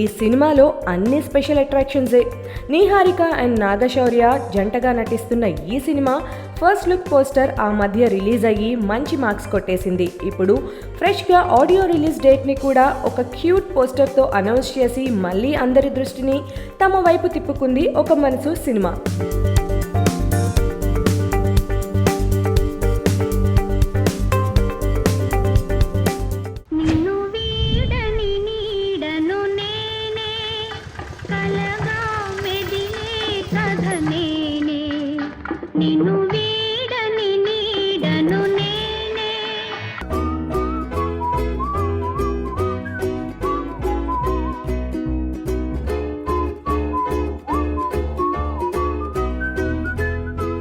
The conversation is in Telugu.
ఈ సినిమాలో అన్ని స్పెషల్ అట్రాక్షన్సే. నీహారిక అండ్ నాగశౌర్య జంటగా నటిస్తున్న ఈ సినిమా ఫస్ట్ లుక్ పోస్టర్ ఆ మధ్య రిలీజ్ అయ్యి మంచి మార్క్స్ కొట్టేసింది. ఇప్పుడు ఫ్రెష్గా ఆడియో రిలీజ్ డేట్ని కూడా ఒక క్యూట్ పోస్టర్తో అనౌన్స్ చేసి మళ్ళీ అందరి దృష్టిని తమ వైపు తిప్పుకుంది ఒక మనసు సినిమా. నిన్ను